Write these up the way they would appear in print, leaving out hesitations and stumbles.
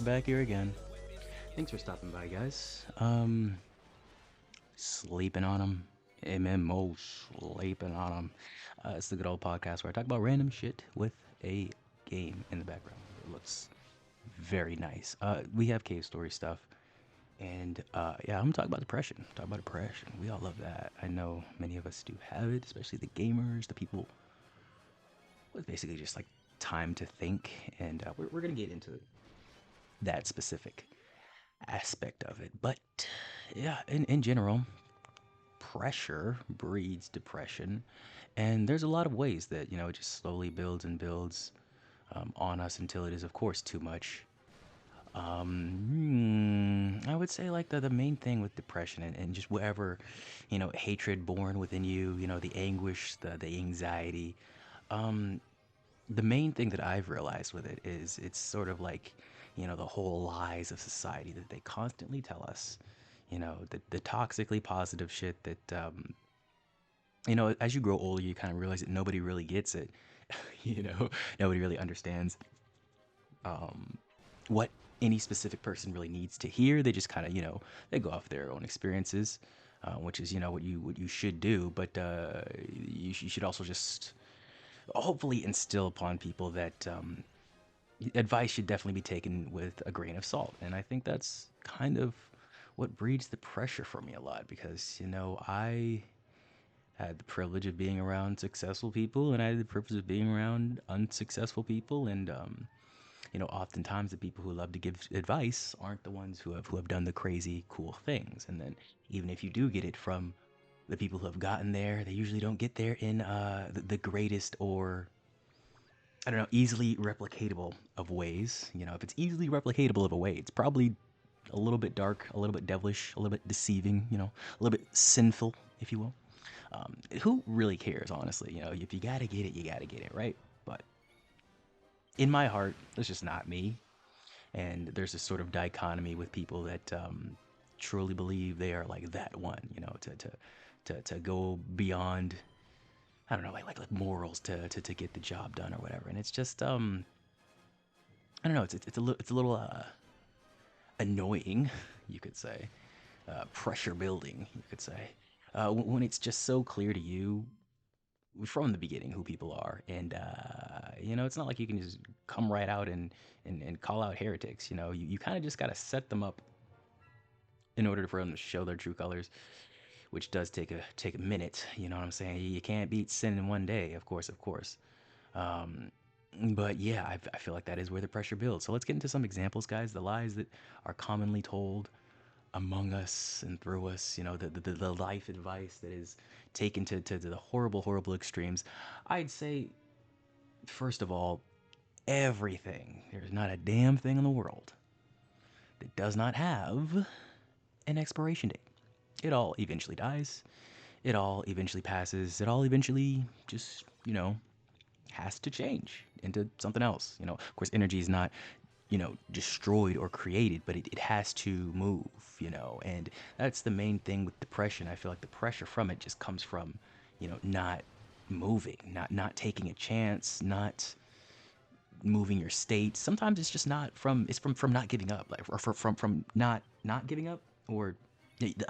back here again. Thanks for stopping by, guys. Sleeping on them. MMO sleeping on them. It's the good old podcast where I talk about random shit with a game in the background. It looks very nice. We have cave story stuff. And yeah, I'm gonna talk about depression. Talk about depression. We all love that. I know many of us do have it, especially the gamers, the people with basically just like time to think. And we're gonna get into that specific aspect of it. But yeah, in general, pressure breeds depression. And there's a lot of ways that, it just slowly builds and builds on us until it is, of course, too much. I would say like the main thing with depression and just whatever, hatred born within you, the anguish, the anxiety. Um, the main thing that I've realized with it is it's sort of like, the whole lies of society that they constantly tell us. The toxically positive shit that, as you grow older, you kind of realize that nobody really gets it. you know, nobody really understands what any specific person really needs to hear. They just kind of, they go off their own experiences, which is, what you should do. But you should also just hopefully instill upon people that advice should definitely be taken with a grain of salt. And I think that's kind of what breeds the pressure for me a lot because, I had the privilege of being around successful people and I had the privilege of being around unsuccessful people. And, oftentimes the people who love to give advice aren't the ones who have done the crazy cool things. And then even if you do get it from the people who have gotten there, they usually don't get there in the greatest or I don't know, easily replicatable of ways. If it's easily replicatable of a way, it's probably a little bit dark, a little bit devilish, a little bit deceiving, a little bit sinful, if you will. Who really cares, honestly? If you gotta get it, you gotta get it, right? But in my heart, that's just not me. And there's this sort of dichotomy with people that truly believe they are like that one, to go beyond I don't know, like morals to get the job done or whatever. And it's just I don't know, it's a little annoying, you could say, pressure building, you could say, when it's just so clear to you from the beginning who people are, and it's not like you can just come right out and call out heretics. You kind of just got to set them up in order for them to show their true colors, which does take a minute. You know what I'm saying? You can't beat sin in one day, of course, of course. Um, but yeah, I feel like that is where the pressure builds. So let's get into some examples, guys. The lies that are commonly told among us and through us. The life advice that is taken to the horrible, horrible extremes. I'd say, first of all, everything. There's not a damn thing in the world that does not have an expiration date. It all eventually dies. It all eventually passes. It all eventually just, has to change into something else. Of course, energy is not, destroyed or created, but it has to move, and that's the main thing with depression. I feel like the pressure from it just comes from, not moving, not taking a chance, not moving your state. Sometimes it's just not from it's from not giving up, like or from not giving up, or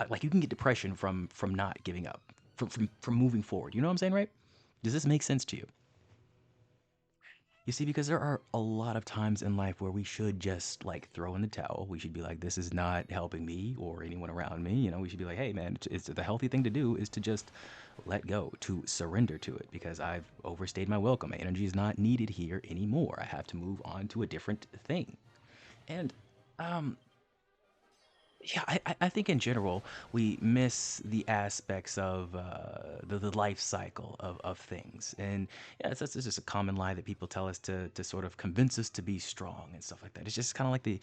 like you can get depression from not giving up, from moving forward. You know what I'm saying, right? Does this make sense to you? You see, because there are a lot of times in life where we should just like throw in the towel. We should be like, this is not helping me or anyone around me. We should be like, hey, man, it's the healthy thing to do is to just let go, to surrender to it because I've overstayed my welcome. My energy is not needed here anymore. I have to move on to a different thing. And um, yeah, I think in general we miss the aspects of the life cycle of things, and yeah, that's just a common lie that people tell us to sort of convince us to be strong and stuff like that. It's just kind of like the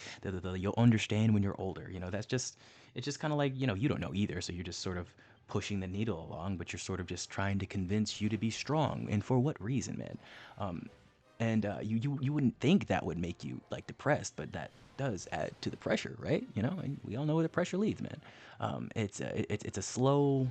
you'll understand when you're older. That's just it's just kind of like you don't know either, so you're just sort of pushing the needle along, but you're sort of just trying to convince you to be strong, and for what reason, man? Um, and you wouldn't think that would make you like depressed, but that does add to the pressure, right? And we all know where the pressure leads, man. It's a slow,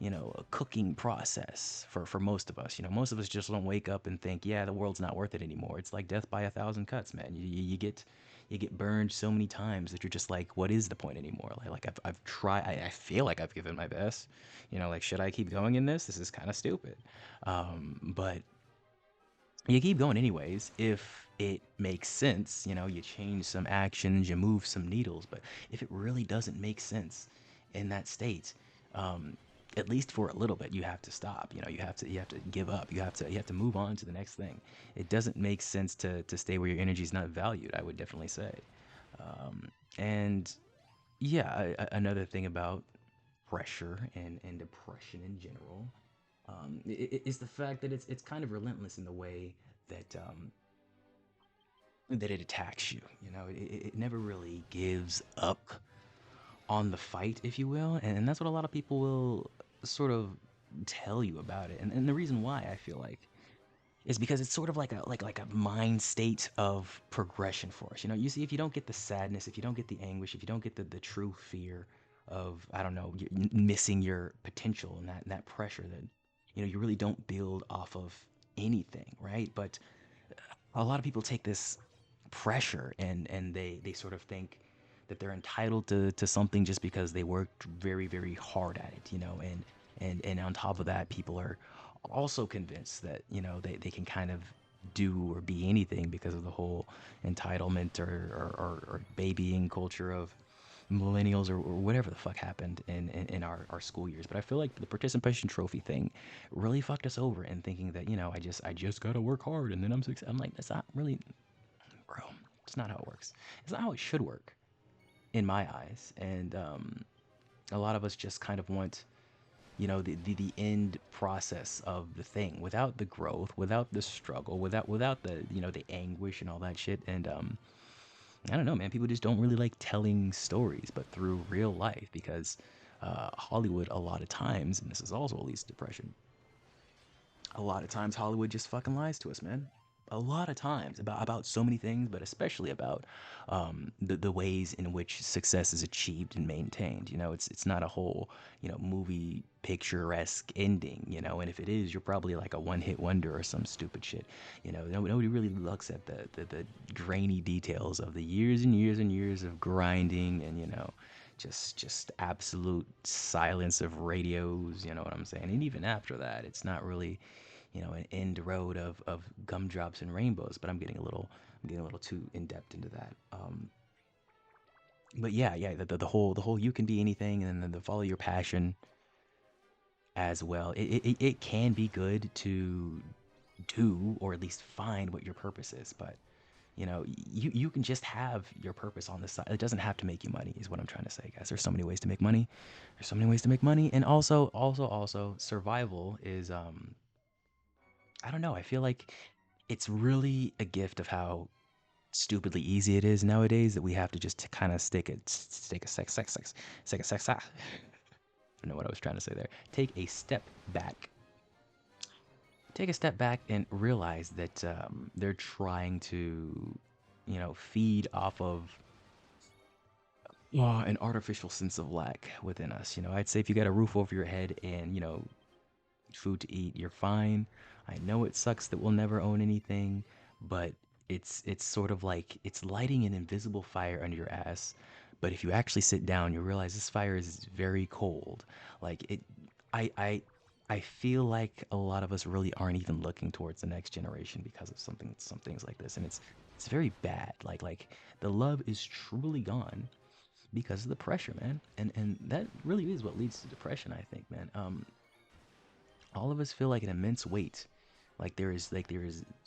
a cooking process for most of us. Most of us just don't wake up and think, yeah, the world's not worth it anymore. It's like death by a thousand cuts, man. You get you get burned so many times that you're just like, what is the point anymore? Like I've tried. I feel like I've given my best. Like, should I keep going in this? This is kind of stupid. But you keep going anyways if it makes sense. You change some actions, you move some needles. But if it really doesn't make sense in that state, um, at least for a little bit, you have to stop. You have to give up. You have to move on to the next thing. It doesn't make sense to stay where your energy is not valued, I would definitely say. And yeah, another thing about pressure and depression in general, is the fact that it's kind of relentless in the way that it attacks you. It never really gives up on the fight, if you will, and that's what a lot of people will sort of tell you about it. And the reason why I feel like is because it's sort of like a mind state of progression for us. You see, if you don't get the sadness, if you don't get the anguish, if you don't get the true fear of, I don't know, missing your potential and that pressure, that you really don't build off of anything, right? But a lot of people take this pressure and they sort of think that they're entitled to something just because they worked very very hard at it, and on top of that, people are also convinced that they can kind of do or be anything because of the whole entitlement or babying culture of millennials, or whatever the fuck happened in our school years. But I feel like the participation trophy thing really fucked us over in thinking that I just gotta work hard and then I'm success. I'm like, that's not really, bro. It's not how it works. It's not how it should work in my eyes. And a lot of us just kind of want the end process of the thing without the growth, without the struggle, without the the anguish and all that shit. And I don't know, man. People just don't really like telling stories, but through real life, because Hollywood, a lot of times, and this is also leads to depression. A lot of times, Hollywood just fucking lies to us, man. A lot of times about so many things, but especially about the ways in which success is achieved and maintained. It's not a whole movie picturesque ending. And if it is, you're probably like a one hit wonder or some stupid shit. Nobody really looks at the grainy details of the years and years and years of grinding and just absolute silence of radios. You know what I'm saying? And even after that, it's not really an end road of gumdrops and rainbows. But I'm getting a little too in depth into that. But yeah, yeah, the whole you can be anything, and then the follow your passion as well. It can be good to do, or at least find what your purpose is. But you can just have your purpose on the side. It doesn't have to make you money, is what I'm trying to say, guys. There's so many ways to make money. There's so many ways to make money. And also survival is, I don't know. I feel like it's really a gift of how stupidly easy it is nowadays, that we have to just kind of stick a sex. I don't know what I was trying to say there. Take a step back. Take a step back and realize that they're trying to, feed off of an artificial sense of lack within us. I'd say if you got a roof over your head and food to eat, you're fine. I know it sucks that we'll never own anything, but it's sort of like it's lighting an invisible fire under your ass. But if you actually sit down, you realize this fire is very cold. Like it, I I feel like a lot of us really aren't even looking towards the next generation because of some things like this, and it's very bad. Like the love is truly gone because of the pressure, man, and that really is what leads to depression, I think, man. All of us feel like an immense weight, like there is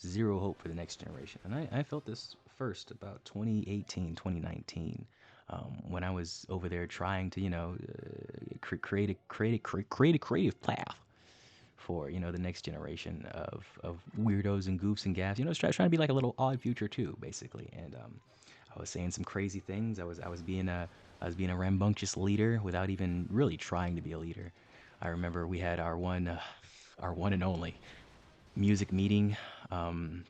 zero hope for the next generation, and I felt this first about 2018, 2019, when I was over there trying to create a creative path for the next generation of weirdos and goofs and gaffs. Trying to be like a little odd future too, basically. And I was saying some crazy things. I was being a rambunctious leader without even really trying to be a leader. I remember we had our one and only music meeting, um,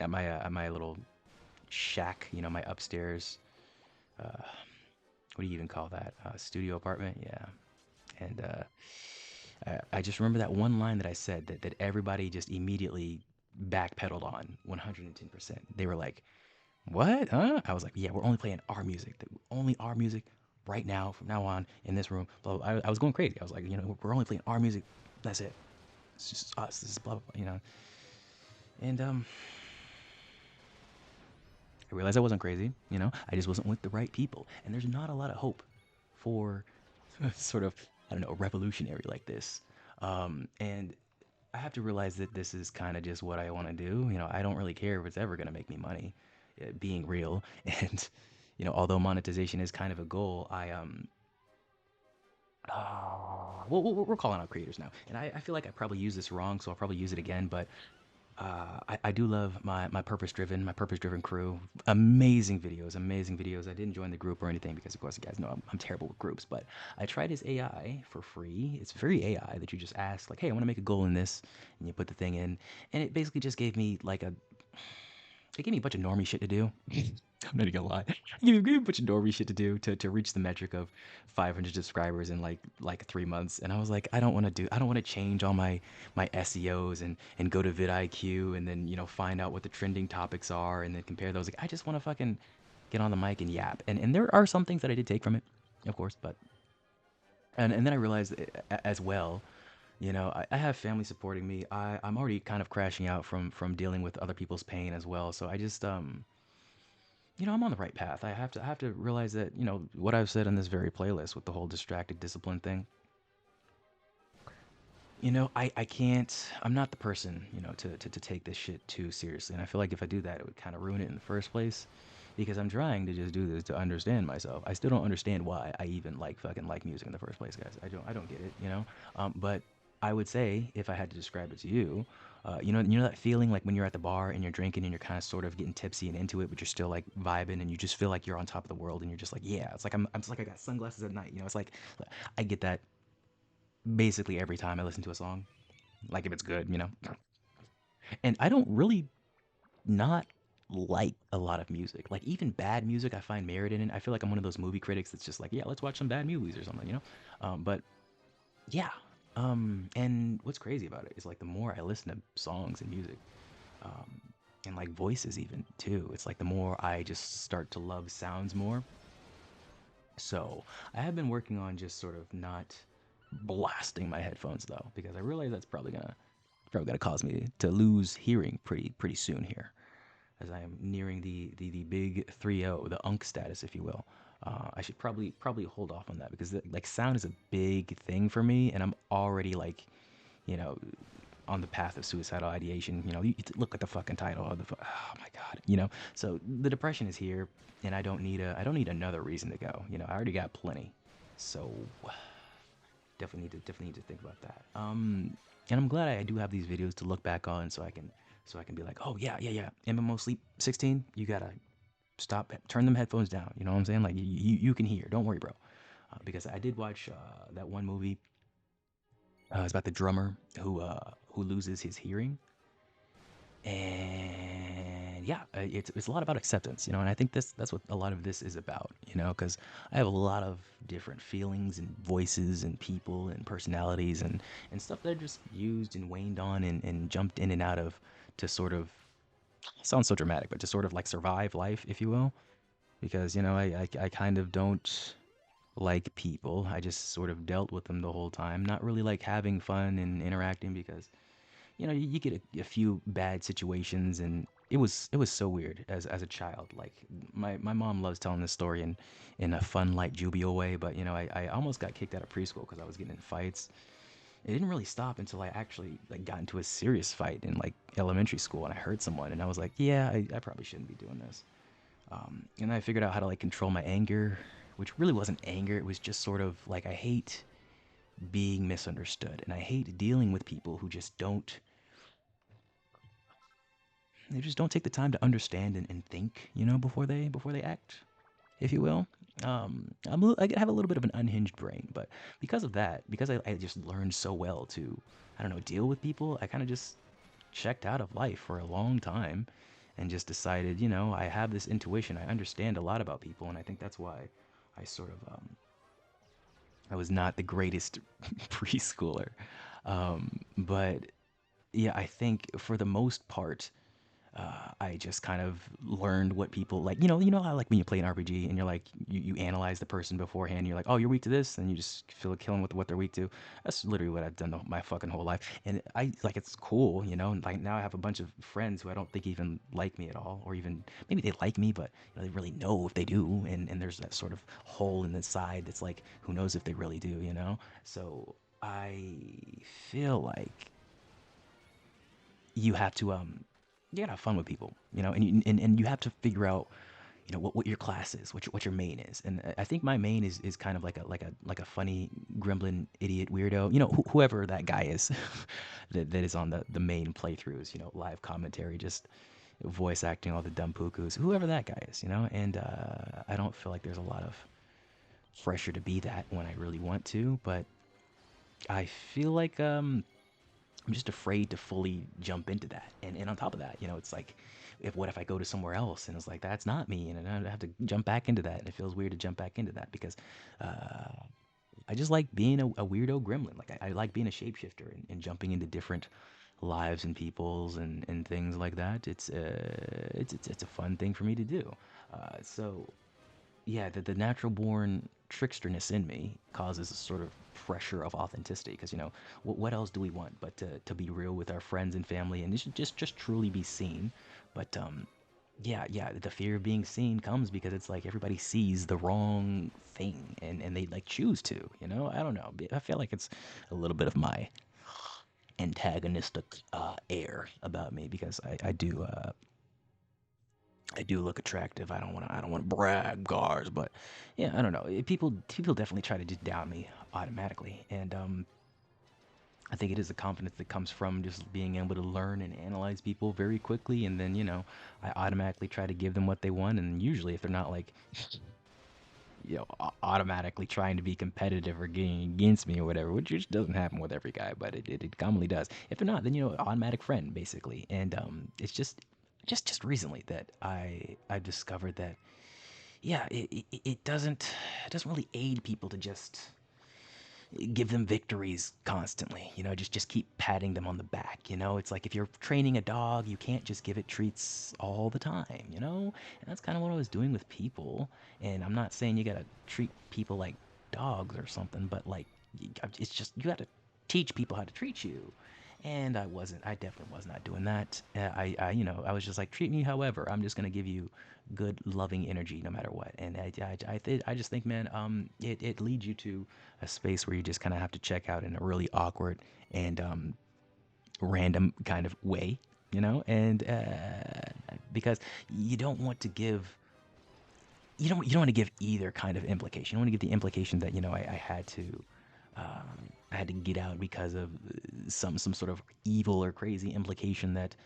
at my little shack, my upstairs. What do you even call that? Studio apartment, yeah. And I just remember that one line that I said that everybody just immediately backpedaled on 110%. They were like, What? Huh? I was like, yeah, we're only playing our music. Only our music right now, from now on, in this room. Blah, blah, I was going crazy. I was like, we're only playing our music. That's it. It's just us. This is blah, blah, blah, And I realized I wasn't crazy. I just wasn't with the right people. And there's not a lot of hope for sort of, I don't know, a revolutionary like this. And I have to realize that this is kind of just what I want to do. I don't really care if it's ever going to make me money, being real. And, although monetization is kind of a goal, well, we're calling out creators now. And I feel like I probably use this wrong, so I'll probably use it again. But I do love my purpose driven crew. Amazing videos, amazing videos. I didn't join the group or anything because, of course, you guys know I'm terrible with groups. But I tried his AI for free. It's very AI that you just ask, like, hey, I want to make a goal in this, and you put the thing in, and it basically just gave me like it gave me a bunch of normie shit to do. I'm not even gonna lie. Gave me a bunch of normie shit to do to reach the metric of 500 subscribers in like 3 months. And I was like, I don't want to change all my SEOs and go to vidIQ and then find out what the trending topics are and then compare those. Like, I just want to fucking get on the mic and yap. And there are some things that I did take from it, of course, but and then I realized as well. I have family supporting me. I'm already kind of crashing out from dealing with other people's pain as well. So I just I'm on the right path. I have to realize that, what I've said in this very playlist with the whole distracted discipline thing. I can't. I'm not the person, to take this shit too seriously. And I feel like if I do that, it would kind of ruin it in the first place. Because I'm trying to just do this to understand myself. I still don't understand why I even fucking like music in the first place, guys. I don't get it. But I would say if I had to describe it to you, you know that feeling like when you're at the bar and you're drinking and you're kind of sort of getting tipsy and into it, but you're still like vibing and you just feel like you're on top of the world and you're just like, yeah, it's like I'm just like I got sunglasses at night. It's like I get that basically every time I listen to a song, like if it's good. And I don't really not like a lot of music. Like even bad music, I find merit in it. I feel like I'm one of those movie critics that's just like, yeah, let's watch some bad movies or something. But yeah. And what's crazy about it is like the more I listen to songs and music, um, and like voices even too, it's like the more I just start to love sounds more. So I have been working on just sort of not blasting my headphones though, because I realize that's probably gonna cause me to lose hearing pretty soon here, as I am nearing the big 3-0, the unk status, if you will. I should probably hold off on that because like sound is a big thing for me, and I'm already like, you know, on the path of suicidal ideation. You look at the fucking title of oh my god. So the depression is here, and I don't need another reason to go. I already got plenty. So definitely need to think about that. And I'm glad I do have these videos to look back on, so I can be like, oh yeah, yeah, yeah. MMO Sleep 16, you gotta stop, turn them headphones down. You know what I'm saying? Like you can hear. Don't worry, bro. Because I did watch that one movie. It's about the drummer who loses his hearing, and yeah, it's a lot about acceptance, and I think that's what a lot of this is about, because I have a lot of different feelings and voices and people and personalities and stuff that are just used and waned on and jumped in and out of to sort of sounds so dramatic, but to sort of like survive life, if you will, because I kind of don't like people. I just sort of dealt with them the whole time, not really like having fun and interacting because you get a few bad situations, and it was so weird as a child. Like my mom loves telling this story in a fun, light, jovial way, but I almost got kicked out of preschool because I was getting in fights. It didn't really stop until I actually like got into a serious fight in like elementary school, and I hurt someone, and I was like, yeah, I probably shouldn't be doing this. And I figured out how to like control my anger, which really wasn't anger. It was just sort of like I hate being misunderstood, and I hate dealing with people who just don't they just don't take the time to understand and think, before they act, if you will. I have a little bit of an unhinged brain, but because of that, because I just learned so well to, I don't know, deal with people, I kind of just checked out of life for a long time and just decided, I have this intuition. I understand a lot about people, and I think that's why I sort of, I was not the greatest preschooler. But yeah, I think for the most part, I just kind of learned what people like. You know how like when you play an RPG and you're like you analyze the person beforehand. You're like, oh, you're weak to this, and you just feel kill them with what they're weak to. That's literally what I've done my fucking whole life, and I like it's cool. And like now I have a bunch of friends who I don't think even like me at all, or even maybe they like me, but they really know if they do. And there's that sort of hole in the side that's like, who knows if they really do. So I feel like you have to you gotta have fun with people, and you have to figure out what your class is, what your main is. And I think my main is kind of like a funny gremlin idiot weirdo, whoever that guy is that is on the main playthroughs, live commentary, just voice acting all the dumb pukus, whoever that guy is, and I don't feel like there's a lot of pressure to be that when I really want to, but I feel like I'm just afraid to fully jump into that. And on top of that, it's like, if what if I go to somewhere else and it's like that's not me, and I have to jump back into that, and it feels weird to jump back into that because uh, I just like being a weirdo gremlin. Like I like being a shapeshifter and jumping into different lives and peoples and things like that. It's a fun thing for me to do. So yeah, the natural born tricksterness in me causes a sort of pressure of authenticity because what else do we want but to be real with our friends and family and just truly be seen. But yeah, the fear of being seen comes because it's like everybody sees the wrong thing and they like choose to. I don't know. I feel like it's a little bit of my antagonistic air about me because I do look attractive. I don't want to brag, guys, but yeah, I don't know. People definitely try to just down me automatically, and I think it is the confidence that comes from just being able to learn and analyze people very quickly, and then I automatically try to give them what they want, and usually if they're not like automatically trying to be competitive or getting against me or whatever, which just doesn't happen with every guy, but it commonly does. If they're not, then automatic friend basically, and it's just recently that I discovered that yeah, it doesn't really aid people to just give them victories constantly. Just keep patting them on the back. It's like if you're training a dog, you can't just give it treats all the time. And that's kind of what I was doing with people. And I'm not saying you gotta treat people like dogs or something, but like it's just you got to teach people how to treat you. And I definitely was not doing that. I was just like, treat me however. I'm just gonna give you good, loving energy no matter what. And I just think, man, it leads you to a space where you just kind of have to check out in a really awkward and random kind of way, and because you don't want to give you don't want to give either kind of implication. You don't want to give the implication that I had to get out because of some sort of evil or crazy implication that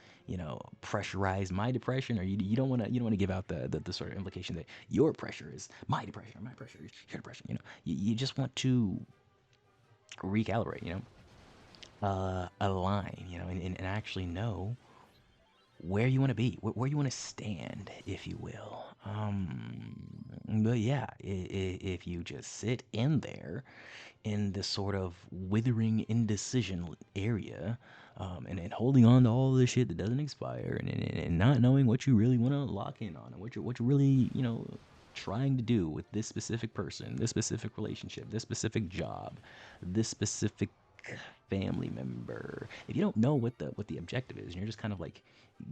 pressurized my depression, or you don't want to give out the sort of implication that your pressure is my pressure is your depression. You just want to recalibrate, align, and actually know where you want to be, where you want to stand, if you will. But yeah, if you just sit in there in this sort of withering indecision area, and holding on to all this shit that doesn't expire, and not knowing what you really want to lock in on, and what you're really trying to do with this specific person, this specific relationship, this specific job, this specific family member. If you don't know what the objective is, and you're just kind of like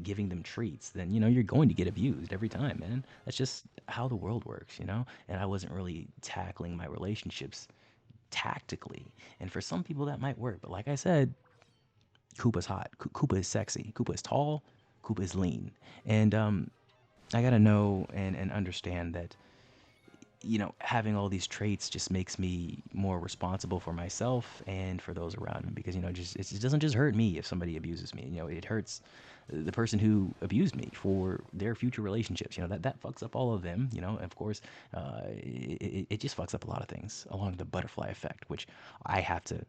giving them treats, then you're going to get abused every time, man. That's just how the world works. And I wasn't really tackling my relationships tactically. And for some people that might work, but like I said, Koopa's hot. Koopa is sexy. Koopa is tall. Koopa is lean. And I gotta know and understand that having all these traits just makes me more responsible for myself and for those around me because it doesn't just hurt me if somebody abuses me. It hurts the person who abused me for their future relationships. That fucks up all of them. Of course, it just fucks up a lot of things along the butterfly effect, which I have to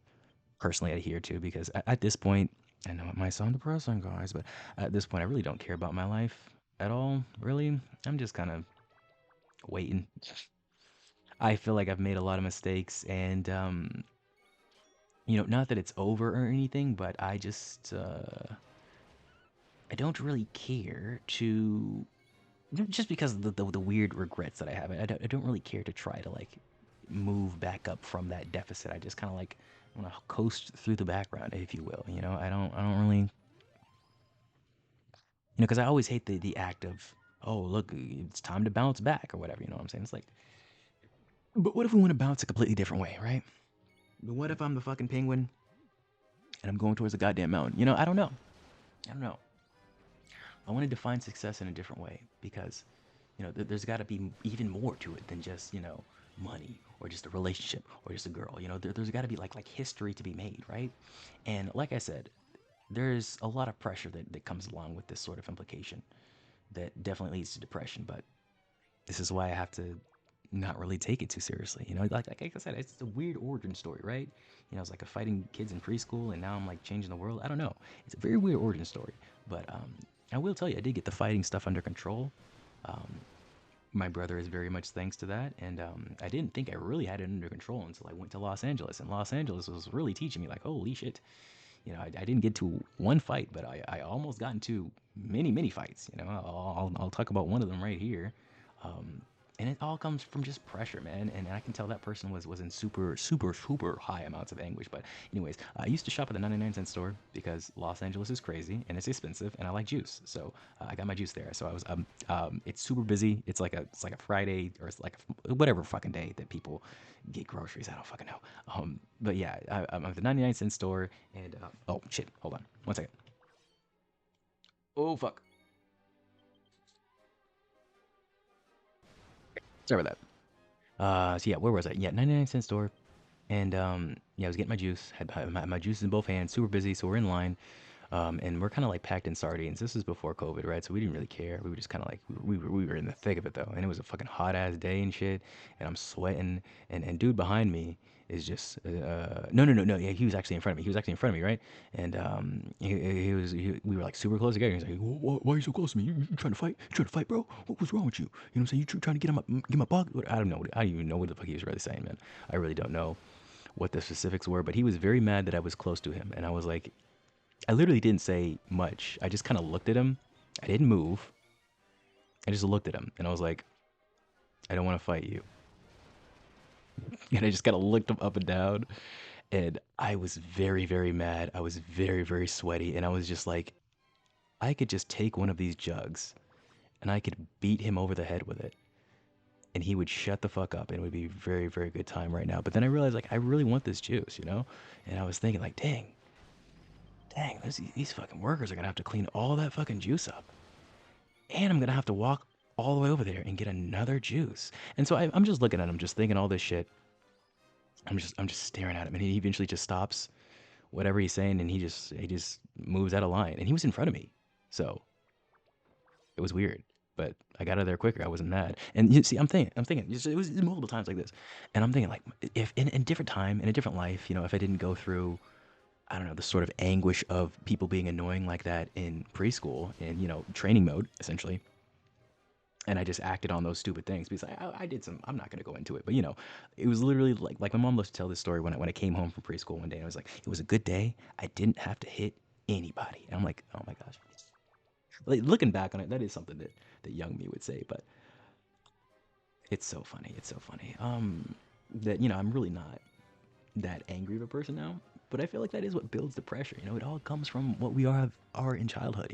personally adhere to because at this point, I know it might sound depressing, guys, but at this point, I really don't care about my life at all. Really, I'm just kind of waiting. I feel like I've made a lot of mistakes, and not that it's over or anything, but I just I don't really care to, just because of the weird regrets that I have. I don't really care to try to like move back up from that deficit. I just kind of like want to coast through the background, if you will. I don't really, because I always hate the act of, oh look, it's time to bounce back or whatever. You know what I'm saying? It's like, but what if we want to bounce a completely different way, right? But what if I'm the fucking penguin and I'm going towards the goddamn mountain? I don't know. I don't know. I want to define success in a different way because, there's got to be even more to it than just, money or just a relationship or just a girl. There's got to be like history to be made, right? And like I said, there's a lot of pressure that comes along with this sort of implication that definitely leads to depression. But this is why I have to not really take it too seriously. Like I said, it's a weird origin story, right? It's like a fighting kids in preschool, and now I'm like changing the world. I don't know. It's a very weird origin story, but I will tell you, I did get the fighting stuff under control. Um, my brother is very much thanks to that, and I didn't think I really had it under control until I went to Los Angeles, and Los Angeles was really teaching me like, holy shit. I didn't get to one fight, but I almost got into many fights. I'll talk about one of them right here. Um, and it all comes from just pressure, man. And I can tell that person was in super high amounts of anguish. But anyways, I used to shop at the 99-cent store because Los Angeles is crazy and it's expensive, and I like juice, so I got my juice there. So I was it's super busy. It's like a Friday, or it's like whatever fucking day that people get groceries. I don't fucking know. But yeah, I'm at the 99-cent store, and oh shit, hold on, 1 second. Oh fuck, sorry about that. So yeah, where was I? Yeah, 99-cent store. And yeah, I was getting my juice. Had my juice in both hands. Super busy, so we're in line. And we're kind of like packed in sardines. This was before COVID, right? So we didn't really care. We were just kind of like we were in the thick of it though, and it was a fucking hot ass day and shit. And I'm sweating, and dude behind me is just no, yeah, he was actually in front of me. He was actually in front of me, right? And we were like super close together. He's like, why are you so close to me? You trying to fight? You trying to fight, bro? What's wrong with you? You know what I'm saying? You trying to get my bug? I don't know. I don't even know what the fuck he was really saying, man. I really don't know what the specifics were, but he was very mad that I was close to him, and I was like, I literally didn't say much. I just kind of looked at him. I didn't move. I just looked at him, and I was like, I don't want to fight you. And I just kind of looked him up and down, and I was very mad. I was very sweaty, and I was just like, I could just take one of these jugs, and I could beat him over the head with it, and he would shut the fuck up, and it would be a very good time right now. But then I realized, like, I really want this juice, And I was thinking, like, dang, these fucking workers are gonna have to clean all that fucking juice up, and I'm gonna have to walk all the way over there and get another juice. And so I'm just looking at him, just thinking all this shit. I'm just staring at him, and he eventually just stops whatever he's saying, and he just moves out of line, and he was in front of me, so it was weird. But I got out of there quicker. I wasn't mad. And you see, I'm thinking, it was multiple times like this, and I'm thinking like, if in a different time, in a different life, if I didn't go through, I don't know, the sort of anguish of people being annoying like that in preschool, in training mode essentially, and I just acted on those stupid things because I did some. I'm not gonna go into it, but it was literally like my mom loves to tell this story when I came home from preschool one day, and I was like, it was a good day. I didn't have to hit anybody, and I'm like, oh my gosh. Like, looking back on it, that is something that young me would say, but it's so funny. It's so funny. That I'm really not that angry of a person now. But I feel like that is what builds the pressure. It all comes from what we are in childhood.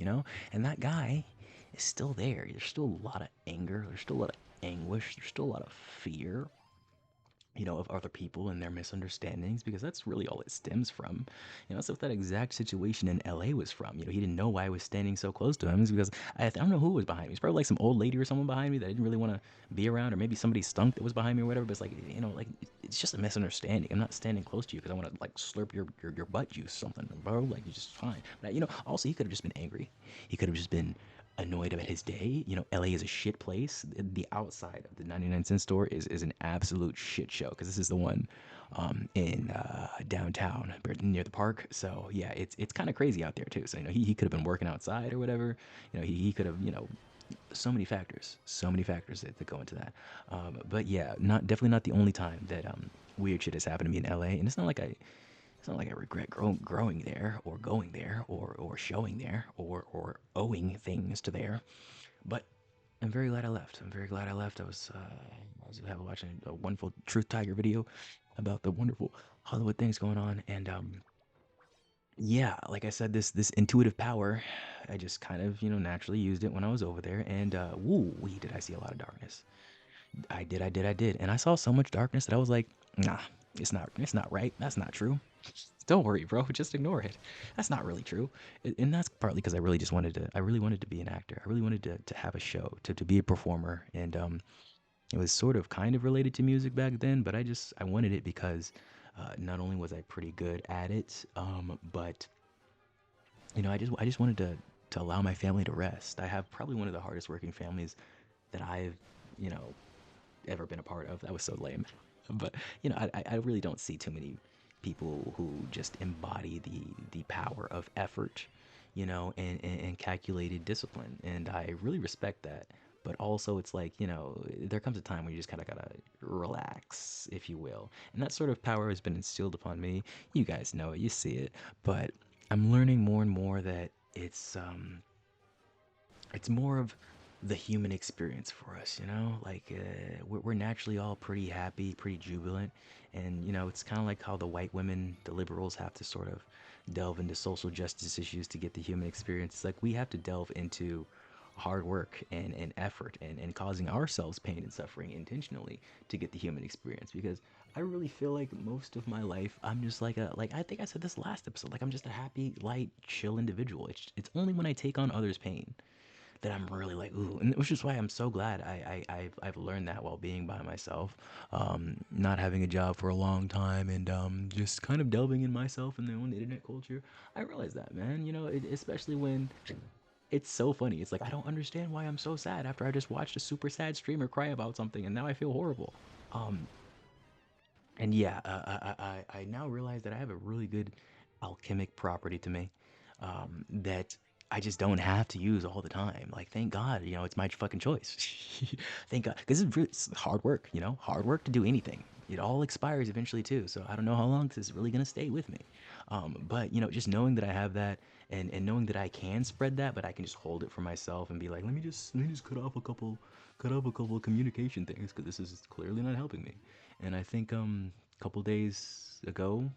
And that guy is still there. There's still a lot of anger. There's still a lot of anguish. There's still a lot of fear, of other people and their misunderstandings, because that's really all it stems from. That's what that exact situation in LA was from. He didn't know why I was standing so close to him. It's because I don't know who was behind me. It's probably like some old lady or someone behind me that I didn't really want to be around, or maybe somebody stunk that was behind me or whatever. But it's like, like, it's just a misunderstanding. I'm not standing close to you because I want to like slurp your butt juice or something, bro. Like, you're just fine. But also he could have just been angry. He could have just been annoyed about his day. LA is a shit place. The outside of the 99-cent store is an absolute shit show, because this is the one in downtown near the park. So yeah, it's kind of crazy out there too. So he could have been working outside or whatever. He could have, so many factors that go into that. But yeah, not definitely not the only time that weird shit has happened to me in LA. And it's not like It's not like I regret growing there or going there or showing there or owing things to there. But I'm very glad I left. I'm very glad I left. I was watching a wonderful Truth Tiger video about the wonderful Hollywood things going on, and yeah, like I said, this intuitive power, I just kind of naturally used it when I was over there, and woo, wee, did I see a lot of darkness. I did, and I saw so much darkness that I was like, nah, it's not right. That's not true. Don't worry, bro. Just ignore it. That's not really true. And that's partly because I really wanted to be an actor. I really wanted to have a show, to be a performer. And it was sort of kind of related to music back then, but I wanted it because not only was I pretty good at it, but I just wanted to allow my family to rest. I have probably one of the hardest working families that I've, you know, ever been a part of. That was so lame. But I really don't see too many people who just embody the power of effort, and calculated discipline. And I really respect that. But also, it's like, there comes a time where you just kind of gotta relax, if you will. And that sort of power has been instilled upon me. You guys know it, you see it. But I'm learning more and more that it's more of the human experience for us, like we're naturally all pretty happy, pretty jubilant. And it's kind of like how the white women, the liberals, have to sort of delve into social justice issues to get the human experience. It's like we have to delve into hard work and effort and causing ourselves pain and suffering intentionally to get the human experience, because I really feel like most of my life I'm just like I think I said this last episode, like I'm just a happy, light, chill individual. It's only when I take on others pain that I'm really like, ooh, and which is why I'm so glad I've learned that while being by myself, not having a job for a long time, and just kind of delving in myself and their own internet culture. I realized that, man, especially when it's so funny. It's like I don't understand why I'm so sad after I just watched a super sad streamer cry about something, and now I feel horrible. Um, and yeah, I now realize that I have a really good alchemic property to me, that I just don't have to use all the time. Like, thank God, it's my fucking choice. Thank God, because it's hard work, hard work to do anything. It all expires eventually too. So I don't know how long this is really gonna stay with me. But just knowing that I have that, and knowing that I can spread that, but I can just hold it for myself and be like, let me just cut off a couple communication things because this is clearly not helping me. And I think a couple days ago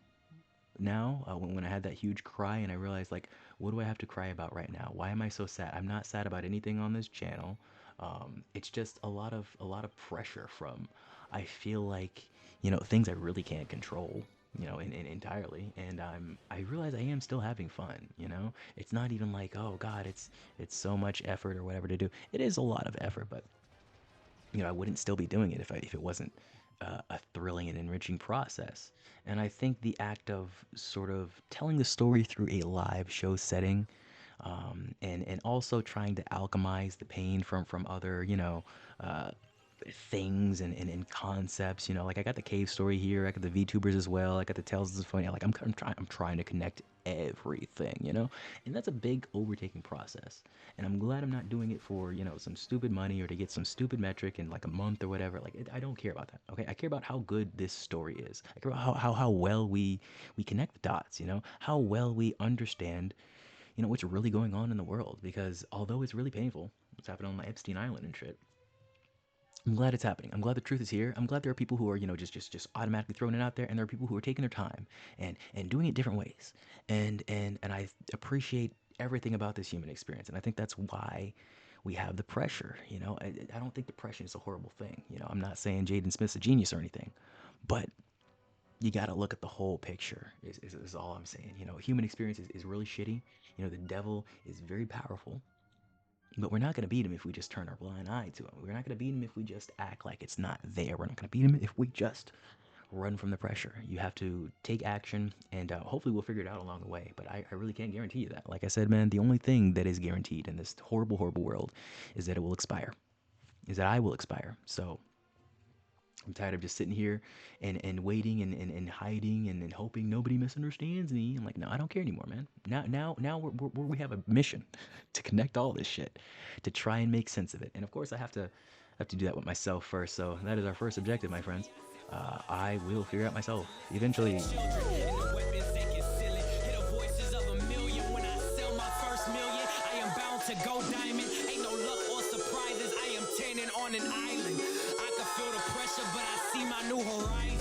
now, when I had that huge cry and I realized, like, what do I have to cry about right now? Why am I so sad? I'm not sad about anything on this channel. It's just a lot of pressure from, I feel like, things I really can't control, entirely. And I realize I am still having fun. It's not even like, oh God, it's so much effort or whatever to do. It is a lot of effort, but I wouldn't still be doing it if it wasn't a thrilling and enriching process. And I think the act of sort of telling the story through a live show setting, and also trying to alchemize the pain from other, uh, things and concepts. Like I got the cave story here, I got the VTubers as well, I got the Tales of Symphonia. Like I'm trying to connect everything, and that's a big overtaking process. And I'm glad I'm not doing it for some stupid money or to get some stupid metric in like a month or whatever. Like I don't care about that. Okay, I care about how good this story is. I care about how well we connect the dots. How well we understand what's really going on in the world. Because although it's really painful, what's happening on my Epstein Island and shit, I'm glad it's happening. I'm glad the truth is here. I'm glad there are people who are, just automatically throwing it out there, and there are people who are taking their time and doing it different ways. And I appreciate everything about this human experience, and I think that's why we have the pressure. I don't think depression is a horrible thing. I'm not saying Jaden Smith's a genius or anything, but you got to look at the whole picture. Is all I'm saying. Human experience is really shitty. The devil is very powerful, but we're not going to beat him if we just turn our blind eye to him. We're not going to beat him if we just act like it's not there. We're not going to beat him if we just run from the pressure. You have to take action, and hopefully we'll figure it out along the way. But I really can't guarantee you that. Like I said, man, the only thing that is guaranteed in this horrible, horrible world is that it will expire, is that I will expire. So I'm tired of just sitting here and waiting and hiding and hoping nobody misunderstands me. I'm like, no, I don't care anymore, man. Now we have a mission to connect all this shit, to try and make sense of it. And of course, I have to do that with myself first. So that is our first objective, my friends. I will figure out myself eventually. on an island. I can feel the pressure, but I see my new horizon.